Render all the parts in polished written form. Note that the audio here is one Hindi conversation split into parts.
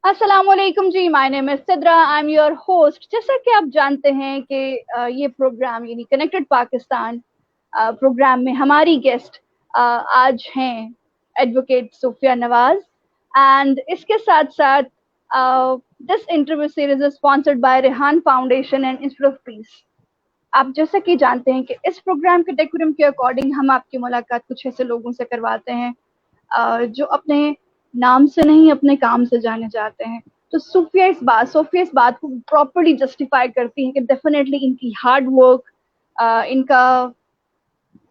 अस्सलामुअलैकुम जी, my name is Sidra, I am your host. जैसा कि आप जानते हैं कि ये प्रोग्राम यानी कनेक्टेड पाकिस्तान प्रोग्राम में हमारी गेस्ट आज हैं एडवोकेट सूफिया नवाज। एंड इसके साथ साथ this interview series is sponsored by Rehan foundation and institute of peace. आप जैसा कि जानते हैं कि इस प्रोग्राम के डेकोरम के अकॉर्डिंग हम आपकी मुलाकात कुछ ऐसे लोगों से करवाते हैं जो अपने नाम से नहीं अपने काम से जाने जाते हैं। तो सोफिया इस बात को प्रॉपरली जस्टिफाई करती हैं कि डेफिनेटली इनकी हार्ड वर्क, इनका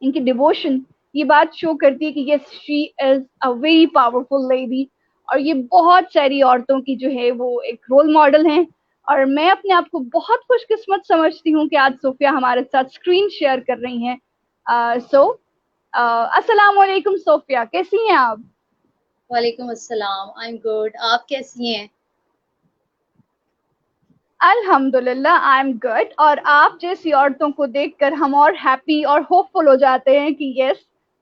इनकी डिवोशन ये बात शो करती है कि yes she is a very powerful lady. और ये बहुत सारी औरतों की जो है वो एक रोल मॉडल हैं। और मैं अपने आप को बहुत खुशकिस्मत समझती हूँ कि आज सोफिया हमारे साथ स्क्रीन शेयर कर रही हैं। अस्सलाम वालेकुम सोफिया, कैसी हैं आप? वालेकुम अस्सलाम। I am good. आप कैसी हैं? अल्हम्दुलिल्लाह आई एम गुड। और आप जैसी औरतों को देखकर हम और हैप्पी और होपफुल हो जाते हैं कि यस,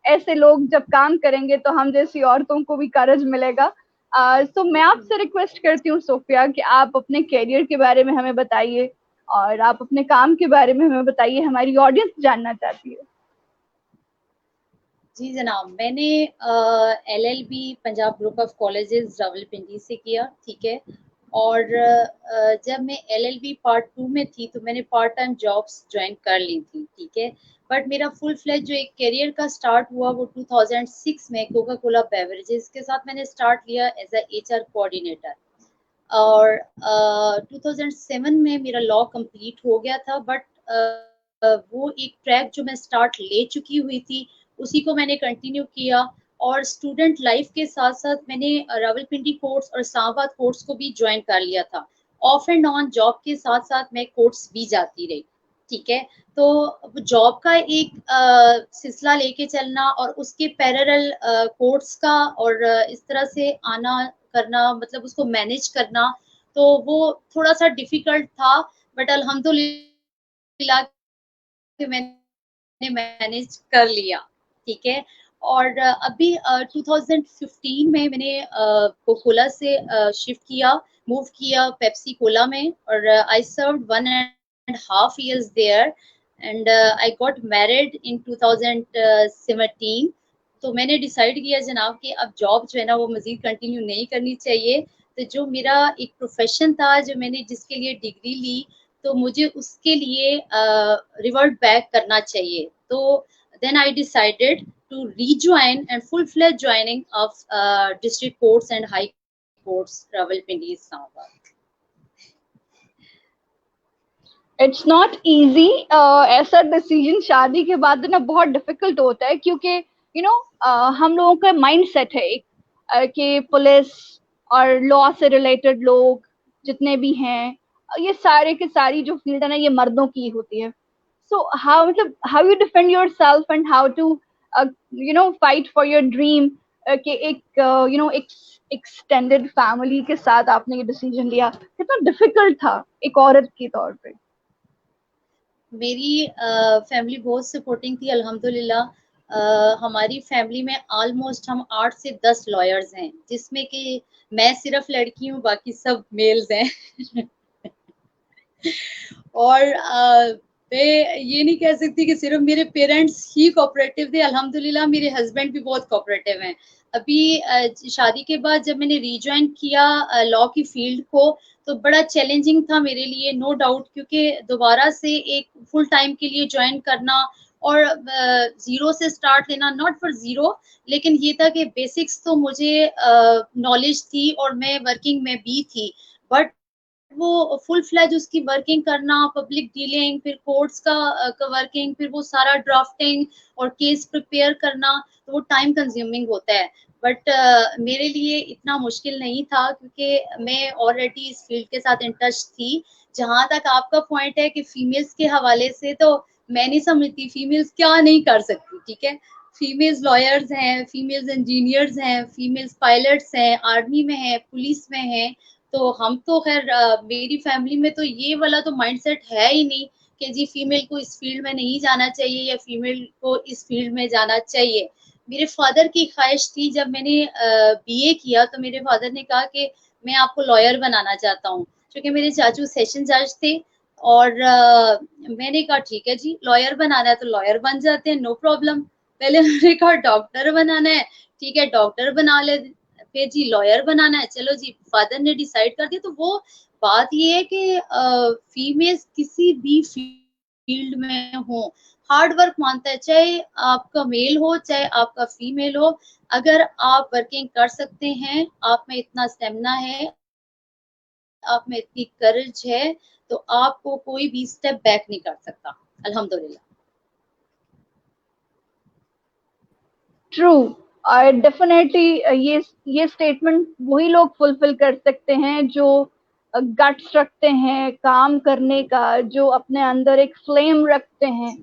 ऐसे लोग जब काम करेंगे तो हम जैसी औरतों को भी करज मिलेगा। तो मैं आपसे रिक्वेस्ट करती हूँ सोफिया कि आप अपने करियर के बारे में हमें बताइए और आप अपने काम के बारे में हमें बताइए, हमारी ऑडियंस जानना चाहती है। जी जनाब, मैंने LLB Punjab group of colleges Rawalpindi से किया, ठीक है। और जब मैं LLB पार्ट 2 में थी तो मैंने पार्ट टाइम जॉब्स ज्वाइन कर ली थी, ठीक है। बट मेरा फुल फ्लैज जो एक करियर का स्टार्ट हुआ वो 2006 में कोका कोला बेवरेजेस के साथ मैंने स्टार्ट लिया एज अ HR कोऑर्डिनेटर। और 2007 में मेरा लॉ कंप्लीट हो गया था। बट वो एक ट्रैक जो मैं स्टार्ट ले चुकी हुई थी उसी को मैंने कंटिन्यू किया। और स्टूडेंट लाइफ के साथ साथ मैंने रावलपिंडी कोर्ट्स और इस्लामाबाद कोर्ट्स को भी ज्वाइन कर लिया था। ऑफ एंड ऑन जॉब के साथ साथ मैं कोर्ट्स भी जाती रही, ठीक है। तो जॉब का एक सिलसिला लेके चलना और उसके पैरेलल कोर्ट्स का और इस तरह से आना करना, मतलब उसको मैनेज करना, तो वो थोड़ा सा डिफिकल्ट था। बट अल्हम्दुलिल्लाह कि मैंने मैनेज कर लिया, ठीक है। और अभी 2015 में मैंने कोकोला से शिफ्ट किया, मूव किया पेप्सी कोला में। और I served 1.5 years there and I got married in 2017। तो मैंने डिसाइड किया जनाब कि अब जॉब जो है ना वो मजीद कंटिन्यू नहीं करनी चाहिए। तो जो मेरा एक प्रोफेशन था, जो मैंने जिसके लिए डिग्री ली, तो मुझे उसके लिए रिवर्ट बैक करना चाहिए। तो then I decided to rejoin and full fledge joining of district courts and high courts Rawalpindi Islamabad. It's not easy. ऐसा डिसीजन शादी के बाद ना बहुत डिफिकल्ट होता है क्योंकि हम लोगों का माइंड सेट है एक कि पुलिस और लॉ से रिलेटेड लोग जितने भी हैं, ये सारे के सारी जो फील्ड है ना ये मर्दों की होती है। सो हाउ मतलब how you defend yourself and how to fight for your dream कि एक एक एक्सटेंडेड फैमिली के साथ आपने ये डिसीजन लिया, कितना डिफिकल्ट था एक औरत के तौर पे? मेरी फैमिली बहुत सपोर्टिंग थी अल्हम्दुलिल्लाह। हमारी फैमिली में ऑलमोस्ट हम 8 से 10 लॉयर्स हैं, जिसमें कि मैं सिर्फ लड़की हूँ, बाकी सब मेल्स हैं। और मैं ये नहीं कह सकती कि सिर्फ मेरे पेरेंट्स ही कोऑपरेटिव थे, अल्हम्दुलिल्लाह मेरे हस्बैंड भी बहुत कोऑपरेटिव हैं। अभी शादी के बाद जब मैंने रीजॉइन किया लॉ की फील्ड को, तो बड़ा चैलेंजिंग था मेरे लिए, नो डाउट, क्योंकि दोबारा से एक फुल टाइम के लिए ज्वाइन करना और जीरो से स्टार्ट लेना, नॉट फॉर जीरो, लेकिन ये था कि बेसिक्स तो मुझे नॉलेज थी और मैं वर्किंग में भी थी। बट वो फुल फ्लैज उसकी वर्किंग करना, पब्लिक डीलिंग, फिर कोर्ट्स का वर्किंग, फिर वो सारा ड्राफ्टिंग और केस प्रिपेयर करना, तो वो टाइम कंज्यूमिंग होता है। बट मेरे लिए इतना मुश्किल नहीं था क्योंकि मैं ऑलरेडी इस फील्ड के साथ इन टच थी। जहां तक आपका पॉइंट है कि फीमेल्स के हवाले से, तो मैं नहीं समझती फीमेल्स क्या नहीं कर सकती, ठीक है। फीमेल्स लॉयर्स हैं, फीमेल्स इंजीनियर्स हैं, फीमेल्स पायलट्स हैं, आर्मी में हैं, पुलिस में हैं। तो हम तो खैर मेरी फैमिली में तो ये वाला तो माइंडसेट है ही नहीं कि जी फीमेल को इस फील्ड में नहीं जाना चाहिए या फीमेल को इस फील्ड में जाना चाहिए। मेरे फादर की ख्वाहिश थी, जब मैंने बीए किया तो मेरे फादर ने कहा कि मैं आपको लॉयर बनाना चाहता हूँ, क्योंकि मेरे चाचू सेशन जज थे। और मैंने कहा ठीक है जी, लॉयर बनाना है तो लॉयर बन जाते हैं, नो प्रॉब्लम। पहले मैंने कहा डॉक्टर बनाना है, ठीक है डॉक्टर बना ले, फिर जी लॉयर बनाना है, चलो जी फादर ने डिसाइड कर दिया। तो वो बात ये है कि फीमेल्स किसी भी फील्ड में हो, हार्ड वर्क मानता है, चाहे आपका मेल हो चाहे आपका फीमेल हो। अगर आप वर्किंग कर सकते हैं, आप में इतना स्टेमिना है, आप में इतनी करेज है, तो आपको कोई भी स्टेप बैक नहीं कर सकता, अल्हम्दुलिल्लाह। ट्रू। और डेफिनेटली ये स्टेटमेंट वही लोग फुलफिल कर सकते हैं जो गट्स रखते हैं काम करने का, जो अपने अंदर एक फ्लेम रखते हैं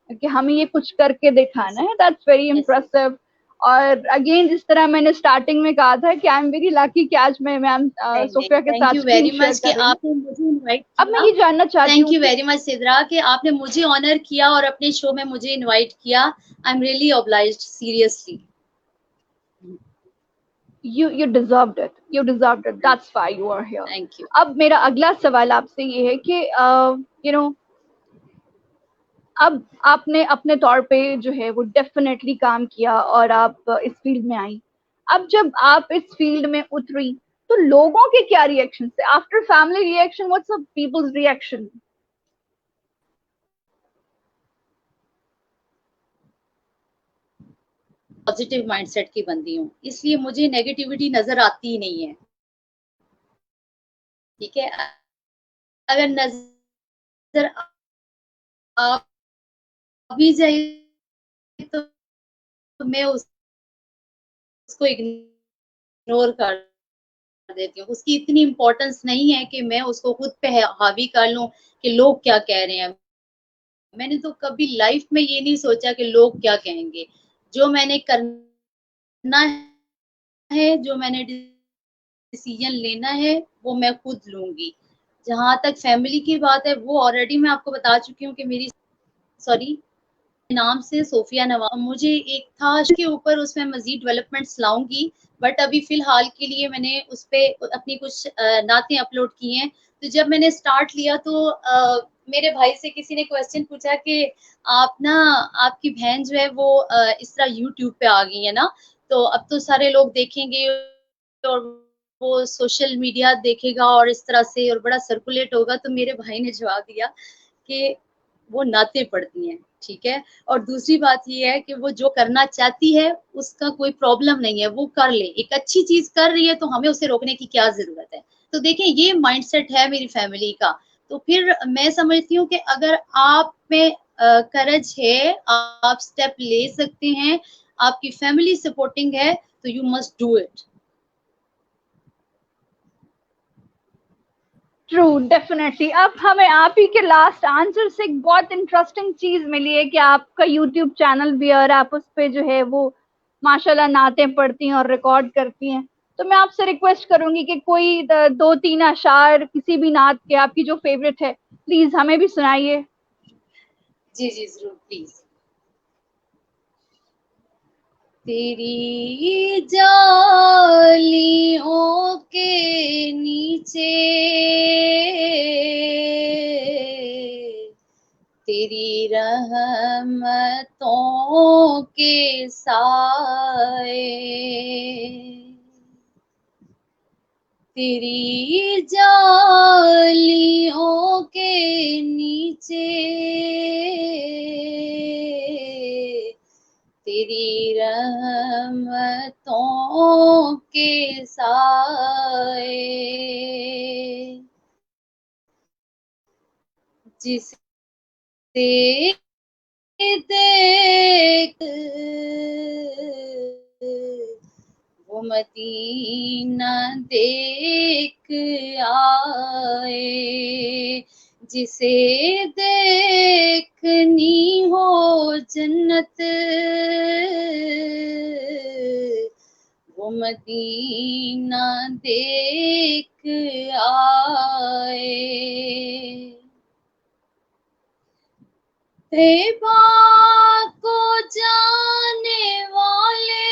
कि हमें ये कुछ करके दिखाना है। That's very impressive. और अगेन जिस तरह मैंने स्टार्टिंग में कहा था कि आई एम वेरी लकी कि आज मैं मैम नहीं नहीं, सोफिया के थैंक साथ you screen very share much कि कर रही हूँ। आपने मुझे इनवाइट अब मैं किया। ये जानना चाहती थैंक हूँ यू कि वेरी मच सिद्रा कि आपने मुझे ऑनर किया और अपने शो में मुझे इनवाइट किया। I am really obliged, seriously. you deserved it, you deserved it, that's why you are here. Thank you. अब मेरा अगला सवाल आपसे ये है कि यू नो अब आपने अपने तौर पे जो है वो डेफिनेटली काम किया और आप इस फील्ड में आई। अब जब आप इस फील्ड में उतरी तो लोगों के क्या रिएक्शन थे? After family reaction, what's the people's reaction? Positive mindset की बंदी हूँ, इसलिए मुझे नेगेटिविटी नजर आती ही नहीं है। ठीक है, अगर नजर आ भी जाए तो मैं उसको इग्नोर कर देती हूँ। उसकी इतनी इम्पोर्टेंस नहीं है कि मैं उसको खुद पे हावी कर लूं कि लोग क्या कह रहे हैं। मैंने तो कभी लाइफ में ये नहीं सोचा कि लोग क्या कहेंगे। जो मैंने करना है, जो मैंने डिसीजन लेना है, वो मैं खुद लूंगी। जहां तक फैमिली की बात है, वो ऑलरेडी मैं आपको बता चुकी हूँ कि मेरी, सॉरी, नाम से सोफिया नवाज, मुझे एक था के ऊपर, उसमें मजीद डेवलपमेंट्स लाऊंगी। बट अभी फिलहाल के लिए मैंने उस पे अपनी कुछ नातें अपलोड की हैं। तो जब मैंने स्टार्ट लिया तो मेरे भाई से किसी ने क्वेश्चन पूछा कि आप ना, आपकी बहन जो है वो इस तरह यूट्यूब पे आ गई है ना, तो अब तो सारे लोग देखेंगे और वो सोशल मीडिया देखेगा और इस तरह से और बड़ा सर्कुलेट होगा। तो मेरे भाई ने जवाब दिया कि वो नाते पड़ती हैं, ठीक है। और दूसरी बात ये है कि वो जो करना चाहती है उसका कोई प्रॉब्लम नहीं है, वो कर ले, एक अच्छी चीज कर रही है तो हमें उसे रोकने की क्या जरूरत है। तो देखें, ये माइंडसेट है मेरी फैमिली का। तो फिर मैं समझती हूँ कि अगर आप में करज है, आप स्टेप ले सकते हैं, आपकी फैमिली सपोर्टिंग है, तो you must do it. True, definitely. अब हमें आप ही के लास्ट आंसर से एक बहुत इंटरेस्टिंग चीज मिली है कि आपका यूट्यूब चैनल भी है और आप उस पे जो है वो माशाल्लाह नातें पढ़ती हैं और रिकॉर्ड करती हैं। तो मैं आपसे रिक्वेस्ट करूंगी कि कोई दो तीन अशार किसी भी नात के आपकी जो फेवरेट है, प्लीज हमें भी सुनाइए। जी जी जरूर, प्लीज। तेरी जालियों के नीचे तेरी रहमतों के साए, तेरी जालियों के नीचे तेरी रहमतों के साए, जिसे देख वो मदीना देख आए, जिसे देखनी हो जन्नत वो मदीना देख आए। तैबा को जाने वाले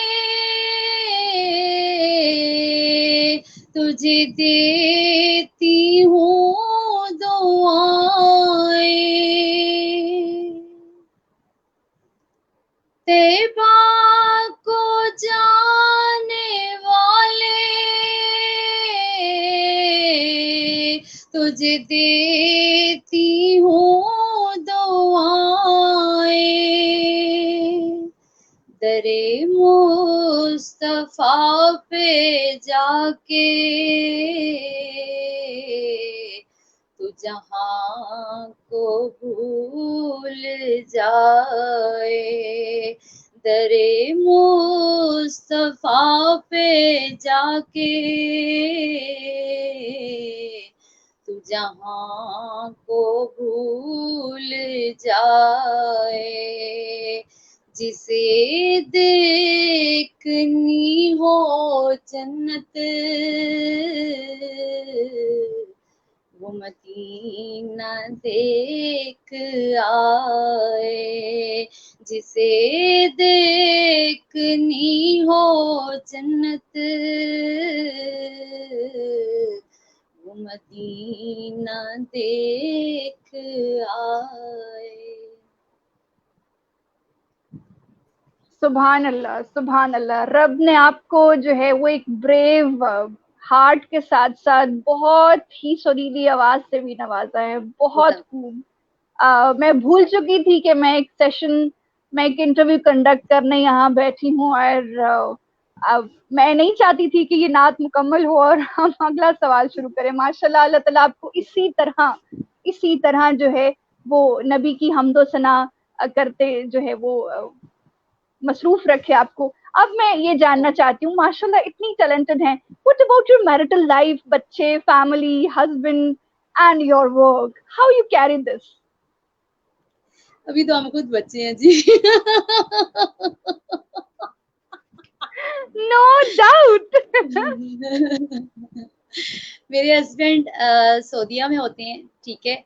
तुझे देती हूँ दुआएं। तैबा को जाने वाले तुझे देती हूँ दुआएं। दरे मुस्तफा पे जाके तू जहां को भूल जाए। दरे मुस्तफा पे जाके तू जहां को भूल जाए। जिसे देखनी हो जन्नत वो मदीना देख आए। जिसे देखनी हो जन्नत वो मदीना देख आए। सुभान अल्लाह, सुभान अल्लाह। रब ने आपको जो है वो एक ब्रेव हार्ट के साथ साथ बहुत ही सुरीली आवाज से भी नवाजा है। बहुत खूब। मैं भूल चुकी थी कि मैं एक इंटरव्यू कंडक्ट करने यहाँ बैठी हूँ, और मैं नहीं चाहती थी कि ये नात मुकम्मल हो और हम अगला सवाल शुरू करें। माशाल्लाह, अल्लाह ताला आपको इसी तरह जो है वो नबी की हम्दो सना करते जो है वो मसरूफ रखे आपको। अब मैं ये जानना चाहती हूँ, माशाल्लाह इतनी टैलेंटेड हैं, what about your marital life, बच्चे, family, husband and your work, how you carry this? अभी तो हम खुद बच्चे हैं जी। No doubt. मेरे हस्बैंड सऊदीया में होते हैं, ठीक है,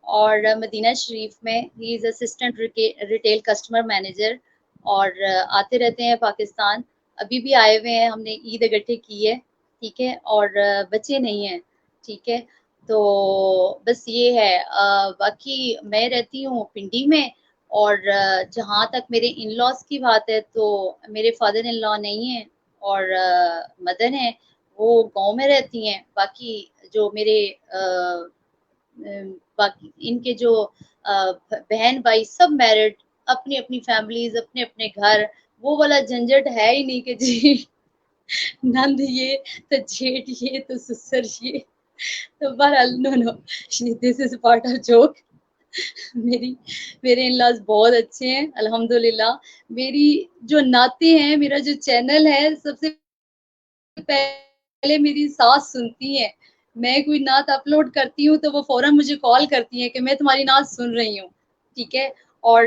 और मदीना शरीफ में ही is assistant retail customer manager, और आते रहते हैं पाकिस्तान। अभी भी आए हुए हैं, हमने ईद इकट्ठे की है, ठीक है, और बच्चे नहीं हैं, ठीक है। तो बस ये है। बाकी मैं रहती हूँ पिंडी में, और जहाँ तक मेरे इन लॉज की बात है तो मेरे फादर इन लॉ नहीं है और मदर हैं, वो गांव में रहती हैं। बाकी जो मेरे बाकी इनके जो बहन भाई सब मैरिड, अपनी अपनी फैमिलीज, अपने अपने घर। वो वाला झंझट है ही नहीं कि जी नंद ये तो जेठ ये तो ससुर ये। तो बहरहाल no no, this is part of joke. मेरी मेरे इन लॉज बहुत अच्छे हैं अल्हम्दुलिल्लाह। मेरी जो नाते हैं, मेरा जो चैनल है, सबसे पहले मेरी सास सुनती है। मैं कोई नात अपलोड करती हूँ तो वो फौरन मुझे कॉल करती है कि मैं तुम्हारी नात सुन रही हूँ, ठीक है। और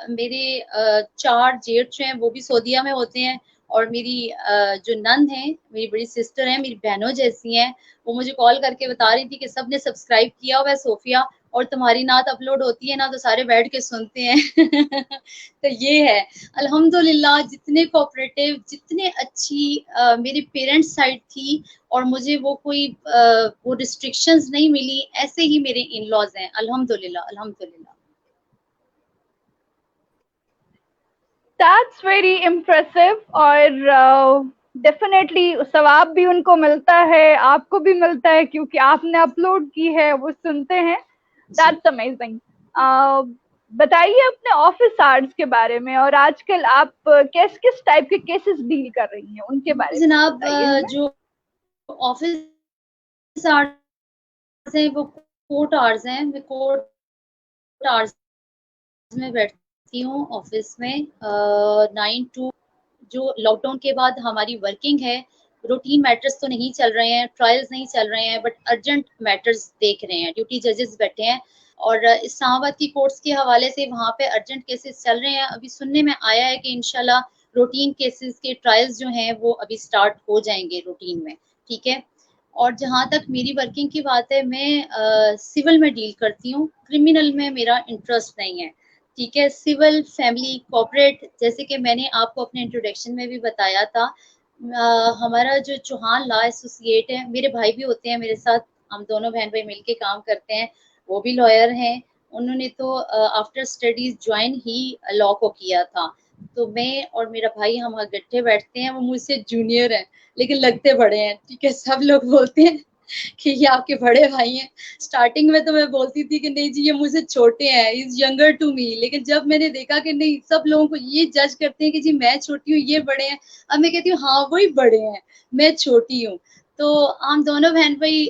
मेरे 4 जेठ हैं, वो भी सऊदीया में होते हैं। और मेरी जो नंद है, मेरी बड़ी सिस्टर है, मेरी बहनों जैसी हैं, वो मुझे कॉल करके बता रही थी कि सबने सब्सक्राइब किया हुआ है सोफिया, और तुम्हारी नात अपलोड होती है ना तो सारे बैठ के सुनते हैं। तो ये है अल्हम्दुलिल्लाह। जितने कोऑपरेटिव, जितने अच्छी मेरे पेरेंट्स साइड थी, और मुझे वो कोई वो रिस्ट्रिक्शंस नहीं मिली, ऐसे ही मेरे इन लॉज हैं अल्हम्दुलिल्लाह अल्हम्दुलिल्लाह। That's very impressive. और डेफिनेटली सवाब भी उनको मिलता है, आपको भी मिलता है, क्योंकि आपने अपलोड की है, वो सुनते हैं। That's amazing. बताइए अपने ऑफिस आवर्स के बारे में, और आजकल आप किस किस टाइप के केसेस डील कर रही हैं उनके बारे में जनाब बताइए हमें। जो ऑफिस आवर्स हैं वो कोर्ट आवर्स हैं। मैं कोर्ट आवर्स में बैठती हूँ ऑफिस में 9 to। जो लॉकडाउन के बाद हमारी वर्किंग है, रूटीन मैटर्स तो नहीं चल रहे हैं, ट्रायल्स नहीं चल रहे हैं, बट अर्जेंट मैटर्स देख रहे हैं। ड्यूटी जजेस बैठे हैं, और इस्लामाबाद की कोर्ट्स के हवाले से वहाँ पे अर्जेंट केसेस चल रहे हैं। अभी सुनने में आया है कि इंशाल्लाह रूटीन केसेस के ट्रायल्स जो हैं वो अभी स्टार्ट हो जाएंगे रूटीन में, ठीक है। और जहाँ तक मेरी वर्किंग की बात है, मैं सिविल में डील करती हूँ, क्रिमिनल में मेरा इंटरेस्ट नहीं है, ठीक है, सिविल, फैमिली, कॉर्पोरेट, जैसे कि मैंने आपको अपने इंट्रोडक्शन में भी बताया था, हमारा जो चौहान लॉ एसोसिएट है, मेरे भाई भी होते हैं मेरे साथ, हम दोनों बहन भाई मिलके काम करते हैं, वो भी लॉयर हैं। उन्होंने तो आफ्टर स्टडीज ज्वाइन ही लॉ को किया था। तो मैं और मेरा भाई हम इकट्ठे बैठते हैं, वो मुझसे जूनियर हैं लेकिन लगते बड़े हैं, ठीक है, सब लोग बोलते हैं कि ये आपके बड़े भाई हैं। स्टार्टिंग में तो मैं बोलती थी कि नहीं जी ये मुझसे छोटे हैं, इज यंगर टू मी, लेकिन जब मैंने देखा कि नहीं, सब लोगों को ये जज करते हैं कि जी मैं छोटी हूँ ये बड़े हैं, अब मैं कहती हूँ हाँ वही बड़े हैं, मैं छोटी हूँ। तो हम दोनों बहन भाई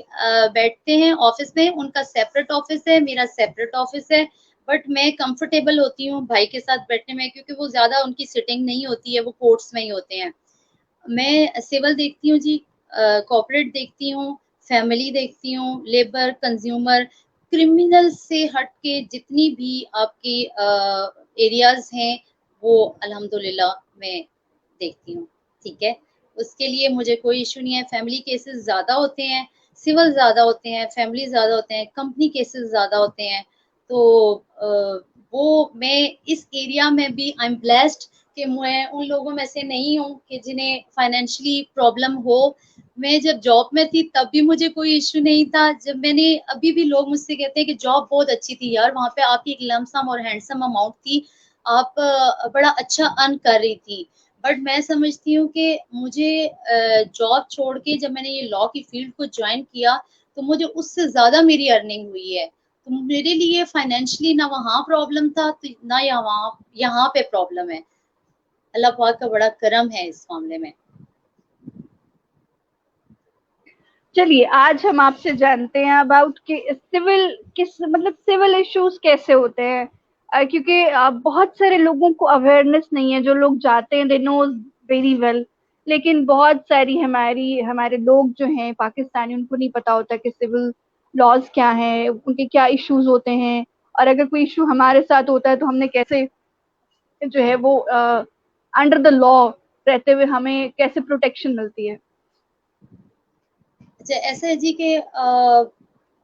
बैठते हैं ऑफिस में, उनका सेपरेट ऑफिस है, मेरा सेपरेट ऑफिस है, बट मैं कंफर्टेबल होती हूँ भाई के साथ बैठने में, क्योंकि वो ज्यादा उनकी सिटिंग नहीं होती है, वो कोर्ट्स में ही होते हैं। मैं सिविल देखती हूँ जी, कॉर्पोरेट देखती हूँ, फैमिली देखती हूँ, लेबर, कंज्यूमर, क्रिमिनल से हट के जितनी भी आपकी एरियाज हैं वो अल्हम्दुलिल्लाह मैं देखती हूँ, ठीक है। उसके लिए मुझे कोई इशू नहीं है। फैमिली केसेस ज्यादा होते हैं, सिविल ज्यादा होते हैं, फैमिली ज्यादा होते हैं, कंपनी केसेस ज्यादा होते हैं। तो वो मैं इस एरिया में भी आई एम ब्लेस्ड कि मैं उन लोगों में से नहीं हूँ कि जिन्हें फाइनेंशियली प्रॉब्लम हो। मैं जब जॉब में थी तब भी मुझे कोई इश्यू नहीं था। जब मैंने, अभी भी लोग मुझसे कहते हैं कि जॉब बहुत अच्छी थी यार, वहां पे आपकी एक लमसम और हैंडसम अमाउंट थी, आप बड़ा अच्छा अर्न कर रही थी। बट मैं समझती हूँ कि मुझे जॉब छोड़ के जब मैंने ये लॉ की फील्ड को ज्वाइन किया तो मुझे उससे ज्यादा मेरी अर्निंग हुई है। तो मेरे लिए फाइनेंशियली ना वहाँ प्रॉब्लम था तो ना यहाँ यहाँ पे प्रॉब्लम है। अल्लाह पाक का बड़ा करम है इस मामले में। चलिए आज हम आपसे जानते हैं अबाउट कि सिविल किस मतलब सिविल इश्यूज कैसे होते हैं, क्योंकि बहुत सारे लोगों को अवेयरनेस नहीं है, जो लोग जाते हैं दे नो वेरी वेल, लेकिन बहुत सारी हमारे लोग जो हैं पाकिस्तानी, उनको नहीं पता होता कि सिविल लॉज क्या हैं, उनके क्या इश्यूज होते हैं, और अगर कोई इशू हमारे साथ होता है तो हमने कैसे जो है वो अंडर द लॉ रहते हुए हमें कैसे प्रोटेक्शन मिलती है। अच्छा, ऐसा है जी कि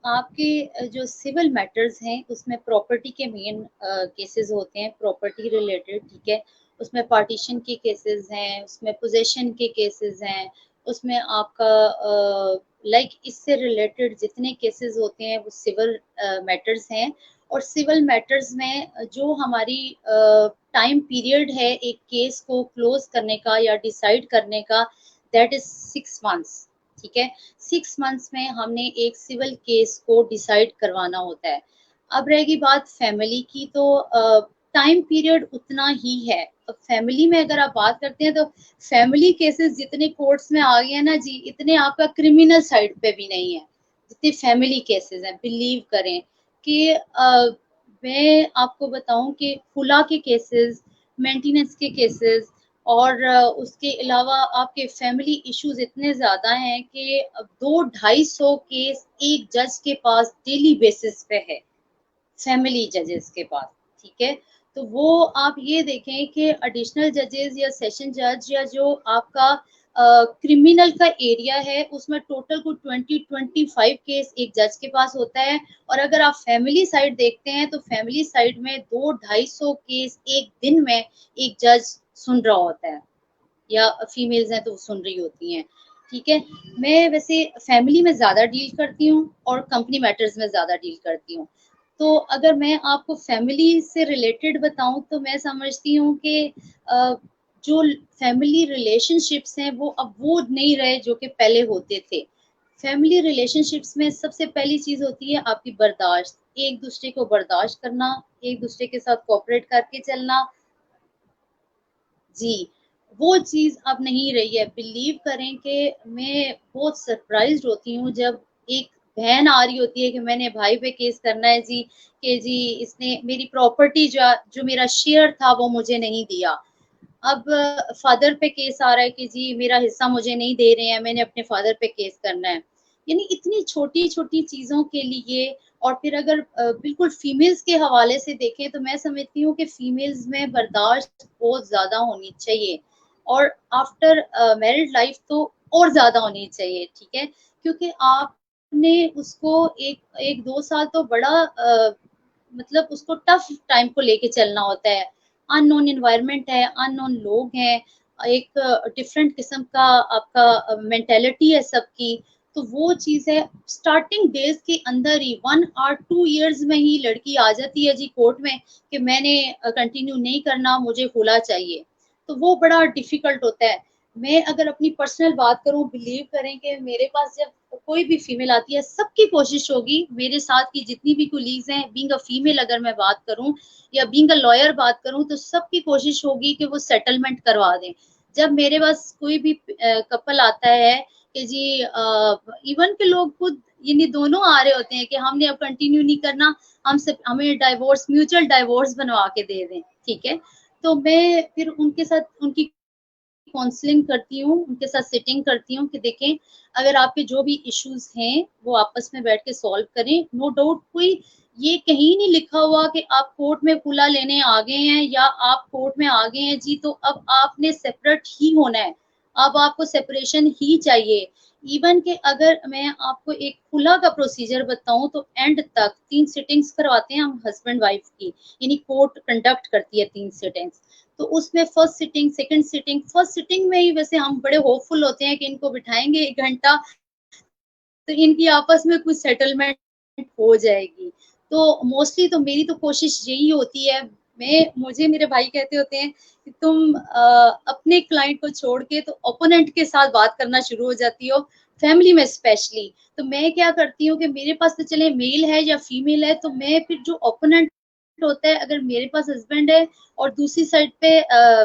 आपके जो सिविल मैटर्स हैं उसमें प्रॉपर्टी के मेन केसेस होते हैं, प्रॉपर्टी रिलेटेड, ठीक है। उसमें पार्टीशन के केसेस हैं, उसमें पोजेशन के केसेस हैं, उसमें आपका लाइक इससे रिलेटेड जितने केसेस होते हैं वो सिविल मैटर्स हैं। और सिविल मैटर्स में जो हमारी टाइम पीरियड है एक केस को क्लोज करने का या डिसाइड करने का, दैट इज 6 मंथ्स, ठीक है। 6 मंथ्स में हमने एक सिविल केस को डिसाइड करवाना होता है। अब रहेगी बात फैमिली की, तो टाइम पीरियड उतना ही है। अब फैमिली में अगर आप बात करते हैं तो फैमिली केसेस जितने कोर्ट्स में आ गए हैं ना जी, इतने आपका क्रिमिनल साइड पे भी नहीं है जितने फैमिली केसेस हैं। बिलीव करें कि मैं आपको बताऊं कि खुला के केसेस, मेंटेनेंस के केसेस और उसके अलावा आपके फैमिली इश्यूज इतने ज्यादा हैं कि 200-250 केस एक जज के पास डेली बेसिस पे है, फैमिली जजेस के पास, ठीक है। तो वो आप ये देखें कि एडिशनल जजेस या सेशन जज या जो आपका क्रिमिनल का एरिया है उसमें टोटल को 20-25 केस एक जज के पास होता है। और अगर आप फैमिली साइड देखते हैं तो फैमिली साइड में 200-250 केस एक दिन में एक जज सुन रहा होता है, या फीमेल्स हैं तो वो सुन रही होती हैं, ठीक है। मैं वैसे फैमिली में ज्यादा डील करती हूँ और कंपनी मैटर्स में ज्यादा डील करती हूँ। तो अगर मैं आपको फैमिली से रिलेटेड बताऊं तो मैं समझती हूँ कि जो फैमिली रिलेशनशिप्स हैं वो अब वो नहीं रहे जो कि पहले होते थे। फैमिली रिलेशनशिप्स में सबसे पहली चीज होती है आपकी बर्दाश्त, एक दूसरे को बर्दाश्त करना, एक दूसरे के साथ कोऑपरेट करके चलना जी। वो चीज अब नहीं रही है। बिलीव करें कि मैं बहुत सरप्राइज्ड होती हूँ जब एक बहन आ रही होती है कि मैंने भाई पे केस करना है जी, कि जी इसने मेरी प्रॉपर्टी जो जो मेरा शेयर था वो मुझे नहीं दिया। अब फादर पे केस आ रहा है कि जी मेरा हिस्सा मुझे नहीं दे रहे हैं, मैंने अपने फादर पे केस करना है। यानी इतनी छोटी छोटी चीजों के लिए। और फिर अगर बिल्कुल फीमेल्स के हवाले से देखें तो मैं समझती हूँ कि फीमेल्स में बर्दाश्त बहुत ज्यादा होनी चाहिए, और आफ्टर मैरिड लाइफ तो और ज्यादा होनी चाहिए, ठीक है। क्योंकि आपने उसको एक एक 2 साल तो बड़ा मतलब उसको टफ टाइम को लेके चलना होता है। अननोन इन्वायरमेंट है, अननोन लोग हैं, एक डिफरेंट किस्म का आपका मेंटेलिटी है सबकी। तो वो चीज है, स्टार्टिंग डेज के अंदर ही 1 और 2 इयर्स में ही लड़की आ जाती है जी कोर्ट में कि मैंने कंटिन्यू नहीं करना, मुझे खुला चाहिए। तो वो बड़ा डिफिकल्ट होता है। मैं अगर अपनी पर्सनल बात करूं, बिलीव करें कि मेरे पास जब कोई भी फीमेल आती है, सबकी कोशिश होगी, मेरे साथ की जितनी भी कुलीग्स हैं, बीइंग अ फीमेल अगर मैं बात करूं या बीइंग अ लॉयर बात करूं, तो सबकी कोशिश होगी कि वो सेटलमेंट करवा दें। जब मेरे पास कोई भी कपल आता है कि जी इवन के लोग खुद यानी दोनों आ रहे होते हैं कि हमने अब कंटिन्यू नहीं करना, हमसे हमें डाइवोर्स, म्यूचुअल डाइवोर्स बनवा के दे दें, ठीक है। तो मैं फिर उनके साथ उनकी काउंसलिंग करती हूँ, उनके साथ सिटिंग करती हूँ कि देखें अगर आपके जो भी इश्यूज हैं वो आपस में बैठ के सॉल्व करें। नो डाउट कोई ये कहीं नहीं लिखा हुआ कि आप कोर्ट में खुला लेने आ गए हैं या आप कोर्ट में आ गए हैं जी तो अब आपने सेपरेट ही होना है, अब आपको सेपरेशन ही चाहिए। इवन के अगर मैं आपको एक खुला का प्रोसीजर बताऊं तो एंड तक 3 सिटिंग्स करवाते हैं हम हस्बैंड वाइफ की, यानी कोर्ट कंडक्ट करती है 3 सिटिंग्स। तो उसमें first sitting, second sitting, first sitting में ही वैसे हम बड़े होपफुल होते हैं कि इनको बिठाएंगे 1 घंटा तो इनकी आपस में कुछ सेटलमेंट हो जाएगी। तो मोस्टली तो मेरी तो कोशिश यही होती है। मैं मुझे मेरे भाई कहते होते हैं कि तुम अपने क्लाइंट को छोड़ के तो ओपोनेंट के साथ बात करना शुरू हो जाती हो, फैमिली में स्पेशली। तो मैं क्या करती हूँ कि मेरे पास तो चले मेल है या फीमेल है, तो मैं फिर जो ओपोनेंट होता है, अगर मेरे पास हस्बैंड है और दूसरी साइड पे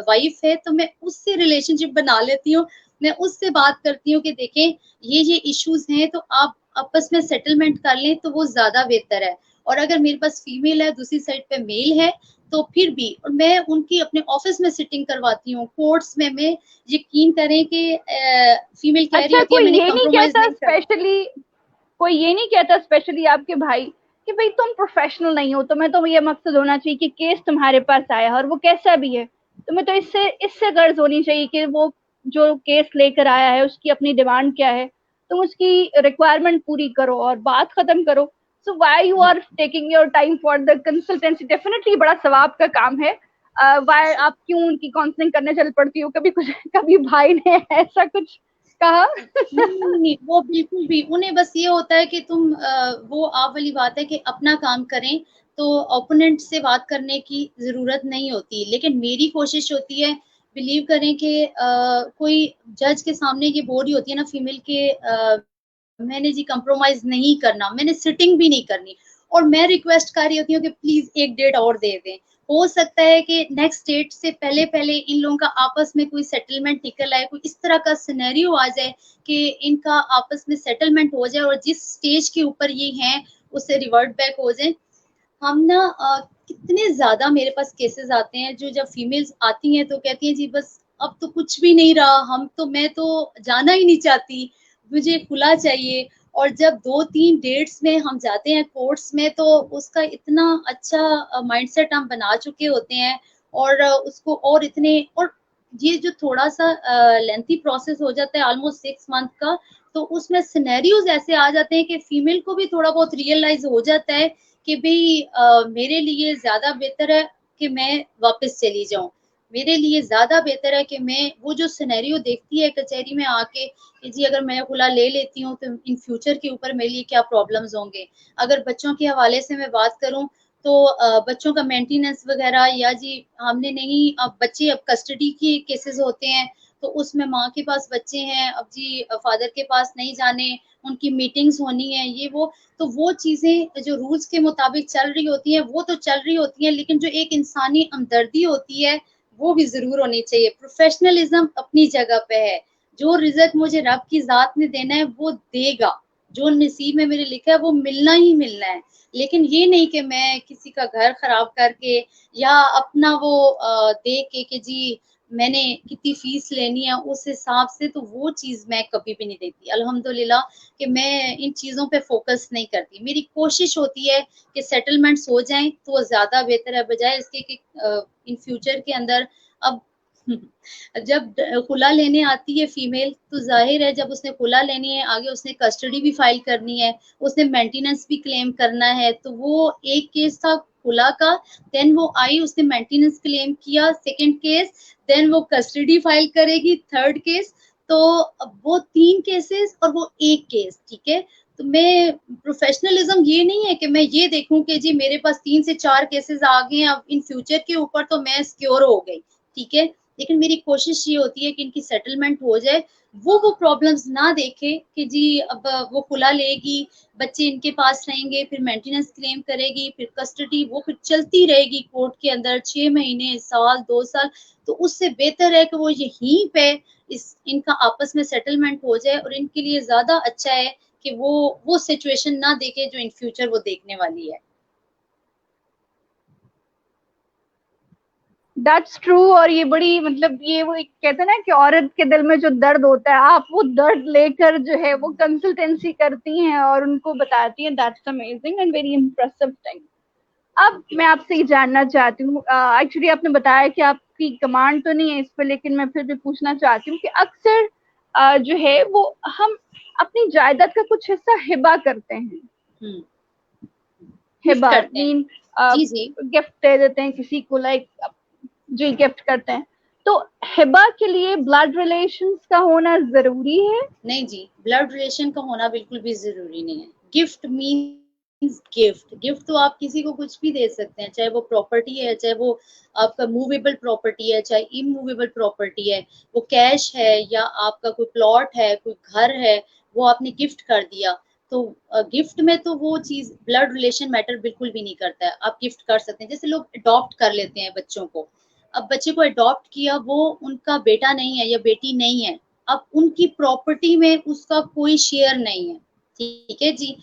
वाइफ है, तो मैं उससे रिलेशनशिप बना लेती हूँ। मैं उससे बात करती हूँ कि देखें ये इश्यूज हैं तो आप आपस में सेटलमेंट कर लें तो वो ज्यादा बेहतर है। और अगर मेरे पास फीमेल है, दूसरी साइड पे मेल है, तो फिर भी और मैं उनकी अपने ऑफिस में सिटिंग करवाती हूँ, कोर्ट्स में। मैं यकीन करें कि फीमेल कह रही अच्छा, होती है कोई मैंने ये नहीं कंप्रोमाइज कहता नहीं करना। स्पेशली, कोई ये नहीं कहता स्पेशली आपके भाई कि भाई तुम प्रोफेशनल नहीं हो, तुम्हें तो ये मकसद होना चाहिए कि केस तुम्हारे पास आया और वो कैसा भी है, तुम्हें तो इससे इससे गर्ज होनी चाहिए कि वो जो केस लेकर आया है उसकी अपनी डिमांड क्या है, तुम उसकी रिक्वायरमेंट पूरी करो और बात खत्म करो। So why you are taking your time for the consultancy, definitely बड़ा सवाब का काम है। व्हाई आप क्यों उनकी काउंसलिंग करने चल पड़ती हो, कभी कुछ कभी भाई ने ऐसा कुछ कहा? नहीं, वो बिल्कुल भी उन्हें बस ये होता है कि तुम वो आप वाली बात है कि अपना काम करें, तो ओपोनेंट से बात करने की जरूरत नहीं होती। लेकिन मेरी कोशिश होती है, बिलीव करें कि कोई जज के सामने ये बोल रही होती है ना फीमेल के मैंने जी कंप्रोमाइज नहीं करना, मैंने सिटिंग भी नहीं करनी, और मैं रिक्वेस्ट कर रही होती हूँ कि प्लीज एक डेट और दे दें। हो सकता है कि नेक्स्ट डेट से पहले पहले इन लोगों का आपस में कोई सेटलमेंट निकल आए, कोई इस तरह का सिनेरियो आ जाए कि इनका आपस में सेटलमेंट हो जाए और जिस स्टेज के ऊपर ये हैं उससे रिवर्ट बैक हो जाए। हम ना कितने ज्यादा मेरे पास केसेस आते हैं जो जब फीमेल्स आती हैं तो कहती हैं जी बस अब तो कुछ भी नहीं रहा, हम तो मैं तो जाना ही नहीं चाहती, मुझे खुला चाहिए। और जब 2-3 डेट्स में हम जाते हैं कोर्ट्स में तो उसका इतना अच्छा माइंडसेट हम बना चुके होते हैं, और उसको और इतने और ये जो थोड़ा सा लेंथी प्रोसेस हो जाता है ऑलमोस्ट 6 मंथ का, तो उसमें सिनेरियोज ऐसे आ जाते हैं कि फीमेल को भी थोड़ा बहुत रियलाइज हो जाता है कि भाई मेरे लिए ज्यादा बेहतर है कि मैं वापस चली जाऊं, मेरे लिए ज्यादा बेहतर है कि मैं वो जो सिनेरियो देखती है कचहरी में आके कि जी अगर मैं खुला ले लेती हूँ तो इन फ्यूचर के ऊपर मेरे लिए क्या प्रॉब्लम्स होंगे। अगर बच्चों के हवाले से मैं बात करूं तो बच्चों का मेंटेनेंस वगैरह, या जी हमने नहीं, अब बच्चे अब कस्टडी के केसेस होते हैं तो उसमें माँ के पास बच्चे हैं, अब जी फादर के पास नहीं जाने, उनकी मीटिंग्स होनी है ये वो। तो वो चीजें जो रूल्स के मुताबिक चल रही होती हैं वो तो चल रही होती हैं, लेकिन जो एक इंसानी हमदर्दी होती है वो भी जरूर होनी चाहिए। प्रोफेशनलिज्म अपनी जगह पे है, जो रिजल्ट मुझे रब की जात ने देना है वो देगा, जो नसीब में मेरे लिखा है वो मिलना ही मिलना है। लेकिन ये नहीं कि मैं किसी का घर खराब करके या अपना वो देख के जी मैंने कितनी फीस लेनी है उस हिसाब से, तो वो चीज मैं कभी भी नहीं देती अल्हम्दुलिल्लाह, कि मैं इन चीजों पे फोकस नहीं करती। मेरी कोशिश होती है कि सेटलमेंट्स हो जाएं तो वो ज्यादा बेहतर है, बजाय इसके कि इन फ्यूचर के अंदर अब जब खुला लेने आती है फीमेल, तो जाहिर है जब उसने खुला लेनी है, आगे उसने कस्टडी भी फाइल करनी है, उसने मेंटेनेंस भी क्लेम करना है। तो वो एक केस था खुला का, देन वो आई, उसने मेंटेनेंस क्लेम किया, सेकंड केस, देन वो कस्टडी फाइल करेगी, थर्ड केस। तो वो 3 केसेस और वो एक केस, ठीक है। तो मैं, प्रोफेशनलिज्म ये नहीं है कि मैं ये देखूं कि जी मेरे पास 3 से 4 केसेस आ गए हैं, अब इन फ्यूचर के ऊपर तो मैं सिक्योर हो गई, ठीक है। लेकिन मेरी कोशिश ये होती है कि इनकी सेटलमेंट हो जाए, वो प्रॉब्लम्स ना देखे कि जी अब वो खुला लेगी, बच्चे इनके पास रहेंगे, फिर मेंटेनेंस क्लेम करेगी, फिर कस्टडी, वो फिर चलती रहेगी कोर्ट के अंदर 6 महीने, साल, 2 साल। तो उससे बेहतर है कि वो यहीं पे इनका आपस में सेटलमेंट हो जाए, और इनके लिए ज्यादा अच्छा है कि वो सिचुएशन ना देखे जो इन फ्यूचर वो देखने वाली है। That's true. और ये बड़ी मतलब ये वो एक कहते हैं ना कि औरत के दिल में जो दर्द होता है, आप वो दर्द लेकर जो है वो कंसल्टेंसी करती हैं और उनको बताती हैं। That's amazing and very impressive thing. अब मैं आपसे ये जानना चाहती हूँ, एक्चुअली आपने बताया कि आपकी कमांड तो नहीं है इस पे, लेकिन मैं फिर भी पूछना चाहती हूँ कि अक्सर जो है वो हम अपनी जायदाद का कुछ हिस्सा हिबा करते हैं। गिफ्ट हिबा करते हैं। मीन जी जी। गिफ्ट दे देते हैं किसी को, लाइक जो गिफ्ट करते हैं। तो हिबा के लिए ब्लड रिलेशंस का होना जरूरी है? नहीं जी, ब्लड रिलेशन का होना बिल्कुल भी जरूरी नहीं है। गिफ्ट मीन्स गिफ्ट, गिफ्ट तो आप किसी को कुछ भी दे सकते हैं, चाहे वो प्रॉपर्टी है, चाहे वो आपका मूवेबल प्रॉपर्टी है, चाहे इमूवेबल प्रॉपर्टी है, वो कैश है या आपका कोई प्लॉट है, कोई घर है, वो आपने गिफ्ट कर दिया। तो गिफ्ट में तो वो चीज ब्लड रिलेशन मैटर बिल्कुल भी नहीं करता है। आप गिफ्ट कर सकते हैं, जैसे लोग अडॉप्ट कर लेते हैं बच्चों को। अब बच्चे को अडॉप्ट किया, वो उनका बेटा नहीं है या बेटी नहीं है, अब उनकी प्रॉपर्टी में उसका कोई शेयर नहीं है, ठीक है जी।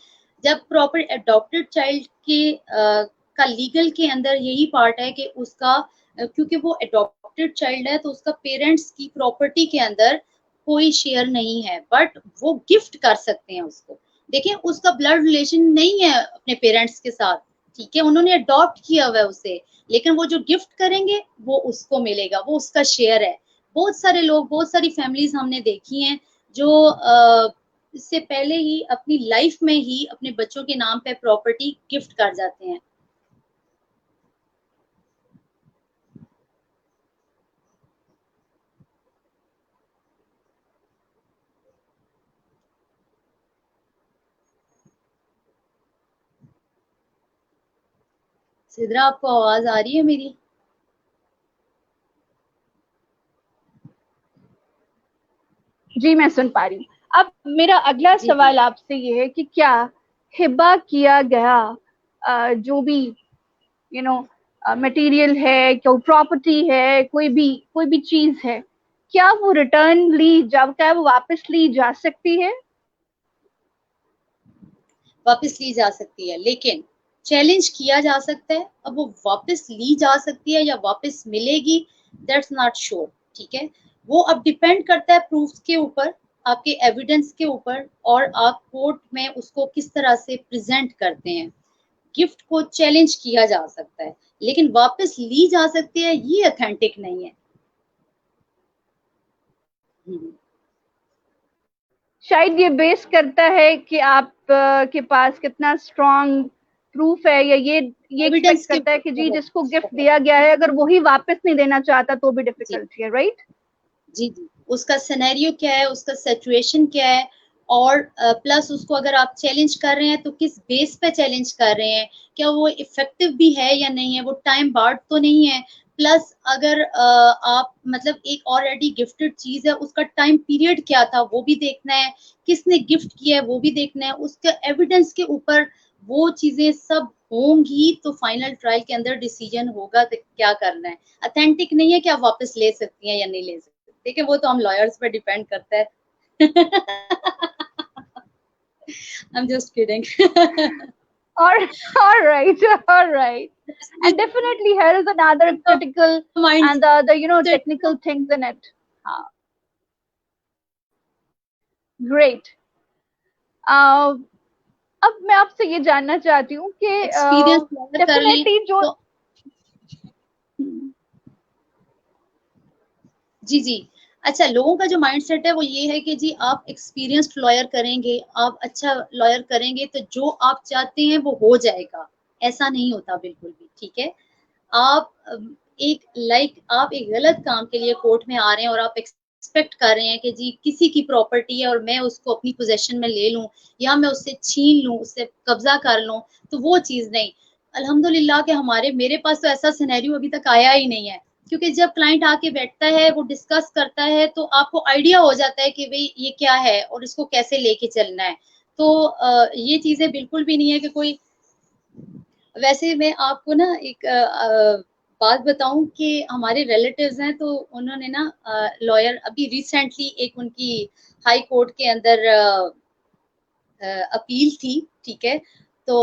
जब प्रॉपर अडॉप्टेड चाइल्ड के का लीगल के अंदर यही पार्ट है कि उसका क्योंकि वो अडॉप्टेड चाइल्ड है, तो उसका पेरेंट्स की प्रॉपर्टी के अंदर कोई शेयर नहीं है, बट वो गिफ्ट कर सकते हैं उसको। देखिए, उसका ब्लड रिलेशन नहीं है अपने पेरेंट्स के साथ, ठीक है, उन्होंने अडॉप्ट किया हुआ है उसे, लेकिन वो जो गिफ्ट करेंगे वो उसको मिलेगा, वो उसका शेयर है। बहुत सारे लोग, बहुत सारी फैमिलीज हमने देखी हैं जो इससे पहले ही अपनी लाइफ में ही अपने बच्चों के नाम पे प्रॉपर्टी गिफ्ट कर जाते हैं। सिद्रा, आपको आवाज आ रही है मेरी? जी मैं सुन पा रही हूँ। अब मेरा अगला जी जी। सवाल आपसे ये है कि क्या हिबा किया गया जो भी यू नो मटेरियल है, कोई प्रॉपर्टी है, कोई भी चीज है, क्या वो रिटर्न ली जब क्या वो वापस ली जा सकती है? वापस ली जा सकती है, लेकिन चैलेंज किया जा सकता है। अब वो वापस ली जा सकती है या वापस मिलेगी, दैट्स नॉट श्योर, ठीक है। वो अब डिपेंड करता है प्रूफ के ऊपर, आपके एविडेंस के ऊपर, और आप कोर्ट में उसको किस तरह से प्रेजेंट करते हैं। गिफ्ट को चैलेंज किया जा सकता है, लेकिन वापस ली जा सकती है, ये ऑथेंटिक नहीं है। हम्म। शायद ये बेस करता है कि आप के पास कितना स्ट्रॉन्ग प्रूफ है, या ये एक्सपेक्ट एविडेंस के करता है कि जी बहुत जिसको गिफ्ट बहुत। दिया गया है अगर वही वापस नहीं देना चाहता तो भी जी डिफिकल्ट है, राइट? जी जी। उसका सिनेरियो क्या है, उसका सिचुएशन क्या है, और प्लस उसको अगर आप चैलेंज कर रहे हैं तो किस बेस पे चैलेंज कर रहे हैं, क्या वो इफेक्टिव भी है या नहीं है, वो टाइम बार्ड तो नहीं है। प्लस अगर आप मतलब एक ऑलरेडी गिफ्टेड चीज है, उसका टाइम पीरियड क्या था वो भी देखना है, किसने गिफ्ट किया है वो भी देखना है, उसके एविडेंस के ऊपर वो चीजें सब होंगी, तो फाइनल ट्रायल के अंदर डिसीजन होगा तो क्या करना है। अथेंटिक नहीं है कि आप वापस ले सकती हैं या नहीं ले सकती। देखिए, वो तो हम लॉयर्स पे डिपेंड करता है। I am just kidding. Or all right, all right. And definitely here is another critical mind and the other, set. technical things in it. Great. Uh, अब मैं आपसे ये जानना चाहती हूँ कि एक्सपीरियंस कर लें डेफिनेटली जो तो जी जी। अच्छा, लोगों का जो माइंडसेट है वो ये है कि जी आप एक्सपीरियंस्ड लॉयर करेंगे, आप अच्छा लॉयर करेंगे तो जो आप चाहते हैं वो हो जाएगा। ऐसा नहीं होता बिल्कुल भी, ठीक है। आप आप एक गलत काम के लिए कोर्ट में आ रहे हैं और आप एक्सपेक्ट कर रहे हैं कि जी किसी की प्रॉपर्टी है और मैं उसको अपनी पोजेशन में ले लूं या मैं उससे छीन लूं, उससे कब्जा कर लूं, तो वो चीज नहीं। अल्हम्दुलिल्लाह कि हमारे मेरे पास तो ऐसा सिनेरियो अभी तक आया ही नहीं है, क्योंकि जब क्लाइंट आके बैठता है, वो डिस्कस करता है, तो आपको आइडिया हो जाता है कि भाई ये क्या है और इसको कैसे लेके चलना है। तो ये चीजें बिल्कुल भी नहीं है कि कोई। वैसे मैं आपको ना एक बात बताऊं कि हमारे रिलेटिव्स हैं, तो उन्होंने ना लॉयर अभी रिसेंटली एक उनकी हाई कोर्ट के अंदर अपील थी, ठीक है। तो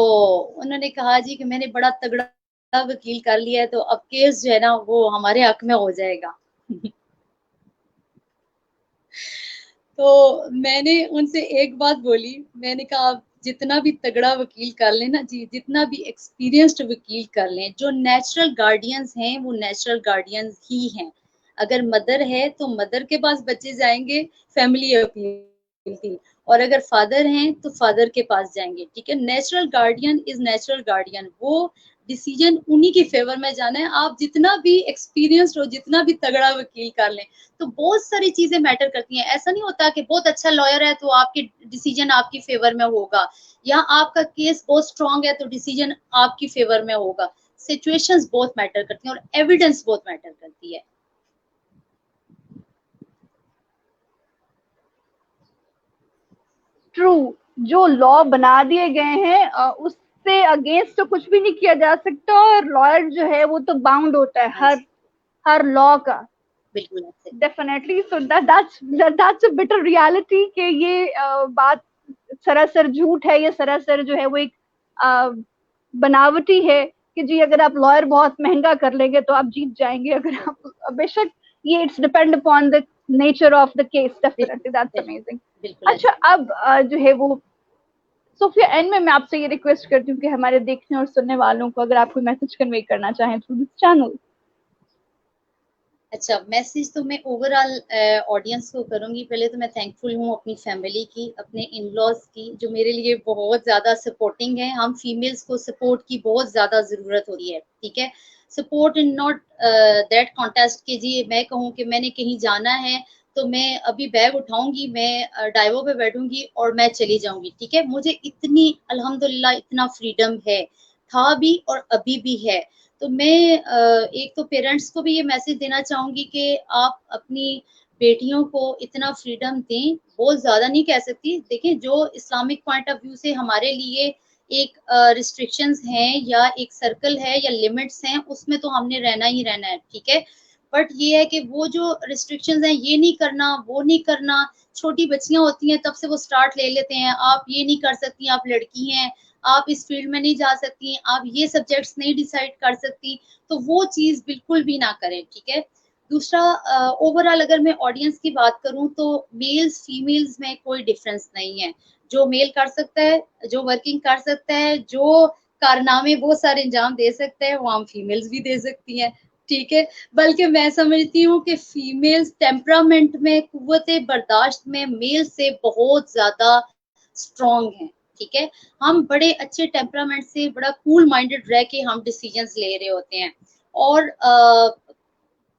उन्होंने कहा जी कि मैंने बड़ा तगड़ा वकील कर लिया है, तो अब केस जो है ना वो हमारे हक में हो जाएगा। तो मैंने उनसे एक बात बोली, मैंने कहा आप जितना भी तगड़ा वकील कर लें ना जी, जितना भी एक्सपीरियंस्ड वकील कर लें, जो नेचुरल गार्डियंस हैं वो नेचुरल गार्डियंस ही हैं। अगर मदर है तो मदर के पास बच्चे जाएंगे, फैमिली अपील थी, और अगर फादर हैं तो फादर के पास जाएंगे, ठीक है। Natural guardian is natural guardian, वो डिसीजन उन्हीं के फेवर में जाना है। आप जितना भी एक्सपीरियंस्ड हो, जितना भी तगड़ा वकील कर लें, तो बहुत सारी चीजें मैटर करती हैं। ऐसा नहीं होता कि बहुत अच्छा लॉयर है तो आपके डिसीजन आपकी फेवर में होगा, या आपका केस बहुत स्ट्रांग है तो डिसीजन आपकी फेवर में होगा। सिचुएशंस बहुत मैटर करती हैं और एविडेंस बहुत मैटर करती है। ट्रू। जो लॉ बना दिए गए हैं उससे अगेंस्ट तो कुछ भी नहीं किया जा सकता, और लॉयर जो है वो तो बाउंड होता है हाँ हर जी, हर लॉ का। बिल्कुल ऐसे। Definitely, so that's a bitter reality कि ये बात सरासर झूठ है, ये सरासर जो है वो एक बनावटी है कि जी अगर आप लॉयर बहुत महंगा कर लेंगे तो आप जीत जाएंगे। अगर आप बेशक, ये it's depend upon the nature of the case. Definitely that's बिल्कुल अमेजिंग। बिल्कुल अच्छा, ऐसे। अब जो है वो सोफिया, एंड में मैं आपसे ये रिक्वेस्ट करती हूँ कि हमारे देखने और सुनने वालों को अगर आप कोई मैसेज कन्वे करना चाहें थ्रू दिस चैनल। अच्छा, मैसेज तो मैं ओवरऑल ऑडियंस को करूंगी। पहले तो मैं थैंकफुल हूँ अपनी फैमिली की, अपने इन लॉज की, जो मेरे लिए बहुत ज्यादा सपोर्टिंग है। हम फीमेल्स को सपोर्ट की बहुत ज्यादा जरूरत होती है, ठीक है। Support in not that contest के जी मैं कहूँ कि मैंने कहीं जाना है तो मैं अभी बैग उठाऊंगी, मैं ड्राइवर पे बैठूंगी और मैं चली जाऊंगी, ठीक है। मुझे इतनी अल्हम्दुलिल्लाह इतना फ्रीडम है, था भी और अभी भी है। तो मैं एक तो पेरेंट्स को भी ये मैसेज देना चाहूंगी कि आप अपनी बेटियों को इतना फ्रीडम दें। बहुत ज्यादा नहीं कह सकती, देखिए जो इस्लामिक पॉइंट ऑफ व्यू से हमारे लिए एक रिस्ट्रिक्शंस हैं या एक सर्कल है या लिमिट्स हैं, उसमें तो हमने रहना ही रहना है, ठीक है। बट ये है कि वो जो रिस्ट्रिक्शंस हैं, ये नहीं करना वो नहीं करना, छोटी बच्चियां होती हैं तब से वो स्टार्ट ले लेते हैं, आप ये नहीं कर सकती, आप लड़की हैं, आप इस फील्ड में नहीं जा सकती, आप ये सब्जेक्ट्स नहीं डिसाइड कर सकती, तो वो चीज बिल्कुल भी ना करें, ठीक है। दूसरा, ओवरऑल अगर मैं ऑडियंस की बात करूं तो मेल्स फीमेल्स में कोई डिफरेंस नहीं है। जो मेल कर सकता है, जो वर्किंग कर सकता है, जो कारनामे बहुत सारे अंजाम दे सकते हैं, वो हम फीमेल्स भी दे सकती हैं, ठीक है। बल्कि मैं समझती हूँ कि फीमेल्स टेम्परामेंट में, कुव्वत बर्दाश्त में मेल से बहुत ज्यादा स्ट्रॉन्ग है, ठीक है। हम बड़े अच्छे टेम्परामेंट से, बड़ा कूल माइंडेड रह के हम डिसीजंस ले रहे होते हैं। और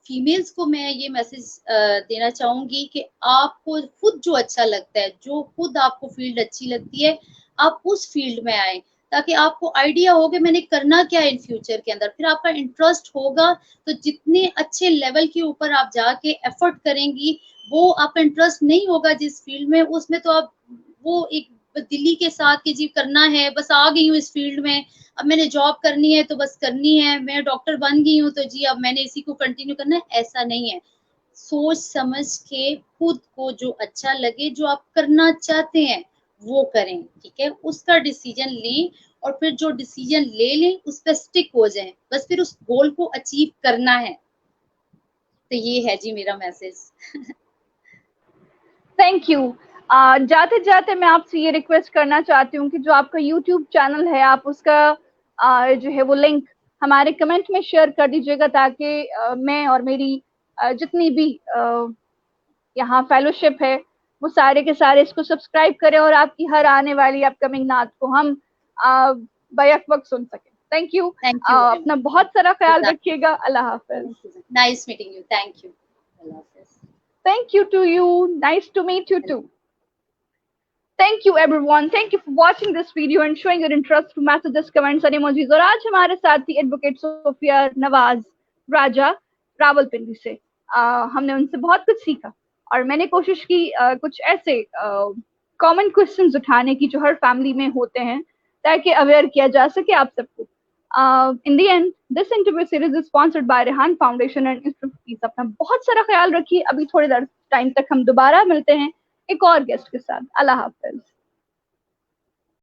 फीमेल्स को मैं ये मैसेज देना चाहूंगी कि आपको खुद जो अच्छा लगता है, जो खुद आपको फील्ड अच्छी लगती है, आप उस फील्ड में आए, ताकि आपको आइडिया हो कि मैंने करना क्या है इन फ्यूचर के अंदर। फिर आपका इंटरेस्ट होगा तो जितने अच्छे लेवल के ऊपर आप जाके एफर्ट करेंगी, वो आपका इंटरेस्ट नहीं होगा जिस फील्ड में, उसमें तो आप वो एक दिल्ली के साथ कि जी करना है, बस आ गई हूँ इस फील्ड में, अब मैंने जॉब करनी है तो बस करनी है, मैं डॉक्टर बन गई हूँ तो जी अब मैंने इसी को कंटिन्यू करना है, ऐसा नहीं है। सोच समझ के खुद को जो अच्छा लगे, जो आप करना चाहते हैं वो करें, ठीक है, उसका डिसीजन लें, और फिर जो डिसीजन ले लें उस पर स्टिक हो जाएं, बस फिर उस गोल को अचीव करना है। तो ये है जी मेरा मैसेज। Thank you. जाते जाते मैं आपसे ये रिक्वेस्ट करना चाहती हूँ कि जो आपका यूट्यूब चैनल है, आप उसका जो है वो लिंक हमारे कमेंट में शेयर कर दीजिएगा, ताकि मैं और मेरी जितनी भी यहाँ फेलोशिप है वो सारे के सारे इसको सब्सक्राइब करें और आपकी हर आने वाली अपकमिंग नात को हम बैक वक्त सुन सकें। Thank you. अपना बहुत सारा ख्याल रखिएगा। अल्लाह हाफिज। Nice meeting you. Thank you. Allah हाफिज। Thank you to you. Nice to meet you too. Thank you everyone. Thank you for watching this video and showing your interest through messages, comments and emojis. और आज हमारे साथ थी एडवोकेट सोफिया नवाज राजा रावलपिंडी से। हमने उनसे बहुत कुछ सीखा और मैंने कोशिश की कुछ ऐसे कॉमन क्वेश्चंस उठाने की जो हर फैमिली में होते हैं ताकि अवेयर किया जा सके आप सबको। In the end, this interview series is sponsored by Rehan foundation and institute. अपना बहुत सारा ख्याल रखिए। अभी थोड़ी देर टाइम तक हम दोबारा मिलते हैं एक और गेस्ट के साथ। अल्लाह हाफिज।